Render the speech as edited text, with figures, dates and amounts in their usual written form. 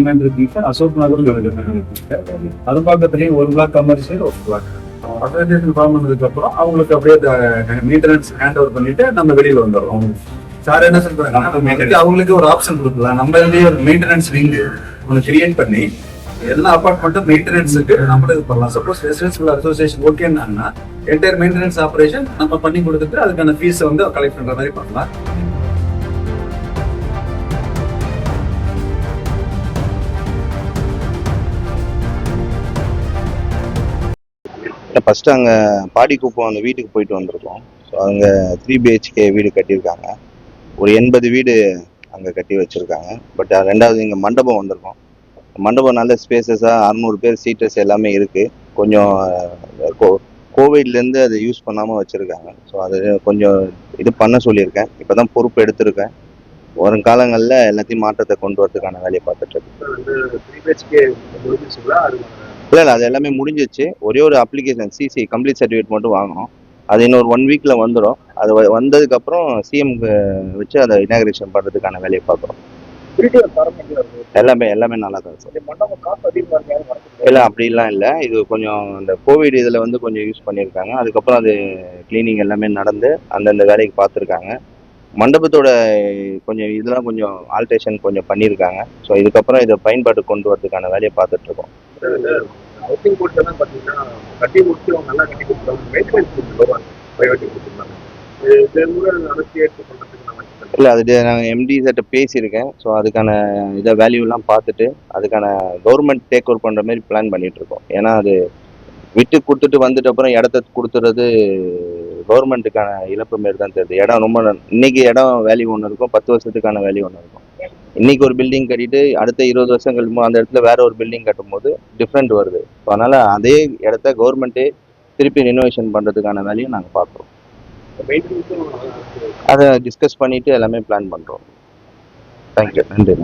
Segment இருக்கு, அசோக் நகர் இருக்கு. அது பக்கத்துலயும் ஒரு பிளாக் கமர்ஷியல், ஒரு பிளாக் அசோசியேஷன் ஃபார்ம் பண்ணதுக்கு அப்புறம் அவங்களுக்கு அப்படியே மெயின்டெனன்ஸ் ஹேண்ட் ஓவர் பண்ணிட்டு நம்ம வெளியில வந்துடுறோம். சார் என்ன சொல்றாங்க, அவங்களுக்கு ஒரு ஆப்ஷன் கொடுக்கலாம். நம்ம இதுலயே ஒரு மெயின்டெனன்ஸ் விங் ஒன்று கிரியேட் பண்ணி எல்லா அபார்ட்மெண்ட்டும் மெயின்டெனன்ஸுக்கு நம்மளே இது பண்ணலாம். சப்போஸ் ரெசிடென்சியல் அசோசியேஷன் ஓகேன்னா என்டையர் மெயின்டெனன்ஸ் ஆப்ரேஷன் நம்ம பண்ணி கொடுத்துட்டு அதுக்கான ஃபீஸை வந்து கலெக்ட் பண்ற மாதிரி பண்ணலாம். ஃபர்ஸ்ட் அங்கே பாடிக்குப்பம் அந்த வீட்டுக்கு போயிட்டு வந்திருக்கோம். ஸோ அங்கே 3 BHK வீடு கட்டியிருக்காங்க. ஒரு 80 வீடு அங்கே கட்டி வச்சுருக்காங்க. பட் ரெண்டாவது இங்கே மண்டபம் வந்திருக்கோம். மண்டபம் நல்ல ஸ்பேசஸாக 600 பேர் சீட்டர்ஸ் எல்லாமே இருக்குது. கொஞ்சம் கோவிட்லேருந்து அதை யூஸ் பண்ணாமல் வச்சுருக்காங்க. ஸோ அது கொஞ்சம் இது பண்ண சொல்லியிருக்கேன். இப்போ தான் பொறுப்பு எடுத்திருக்கேன். வரும் காலங்களில் எல்லாத்தையும் மாற்றத்தை கொண்டு வரதுக்கான வேலையை பார்த்துட்ருக்கேன். இல்லை அது எல்லாமே முடிஞ்சிச்சு. ஒரே ஒரு அப்ளிகேஷன் சிசி கம்ப்ளீட் சர்டிஃபிகேட் மட்டும் வாங்கணும். அது இன்னொரு 1 வீக்கில் வந்துடும். அது வந்ததுக்கப்புறம் சிஎம்க்கு வச்சு அதை இனாகிரேஷன் பண்ணுறதுக்கான வேலையை பார்க்குறோம். எல்லாமே நல்லா தான் சார். இல்லை அப்படிலாம் இல்லை. இது கொஞ்சம் இந்த கோவிட் இதில் வந்து கொஞ்சம் யூஸ் பண்ணியிருக்காங்க. அதுக்கப்புறம் அது கிளீனிங் எல்லாமே நடந்து அந்தந்த வேலைக்கு பார்த்துருக்காங்க. மண்டபத்தோட கொஞ்சம் இதெல்லாம் கொஞ்சம் ஆல்ட்ரேஷன் கொஞ்சம் பண்ணியிருக்காங்க. ஸோ இதுக்கப்புறம் இதை பயன்பாட்டு கொண்டு வரதுக்கான வேலையை பார்த்துட்ருக்கோம். ஹவுசிங் போர்ட்ல தான் பார்த்தீங்கன்னா கட்டி முடிச்சு அவங்க நல்லா கட்டி கொடுத்துருவாங்க. மெயின்டெனன்ஸ் கொடுத்துருவாங்க, பிரைவேட்டி கொடுத்துருந்தாங்க. இது கூட அரசு ஏற்று பண்ணுறதுக்கு நம்ம இல்லை அது நாங்கள் எம்டி கிட்ட பேசியிருக்கேன். ஸோ அதுக்கான இதை வேல்யூலாம் பார்த்துட்டு அதுக்கான கவர்மெண்ட் டேக் ஓவர் பண்ணுற மாதிரி பிளான் பண்ணிகிட்ருக்கோம். ஏன்னா அது விட்டு கொடுத்துட்டு வந்துட்டு அப்புறம் இடத்த கொடுத்துறது கவர்மெண்ட்டுக்கான இழப்பு மாரி தான் தெரியுது. இடம் ரொம்ப இன்னைக்கு இடம் வேல்யூ ஒன்று இருக்கும், 10 வருஷத்துக்கான வேல்யூ ஒன்று இருக்கும். இன்னைக்கு ஒரு பில்டிங் கட்டிட்டு அடுத்த 20 வருஷம் கழிச்சு அந்த இடத்துல வேற ஒரு பில்டிங் கட்டும் போது டிஃப்ரெண்ட் வருது. ஸோ அதனால அதே இடத்த கவர்மெண்ட்டே திருப்பி ரினோவேஷன் பண்ணுறதுக்கான வேலையும் நாங்கள் பார்க்குறோம். அதை டிஸ்கஸ் பண்ணிட்டு எல்லாமே பிளான் பண்ணுறோம். தேங்க்யூ. நன்றி.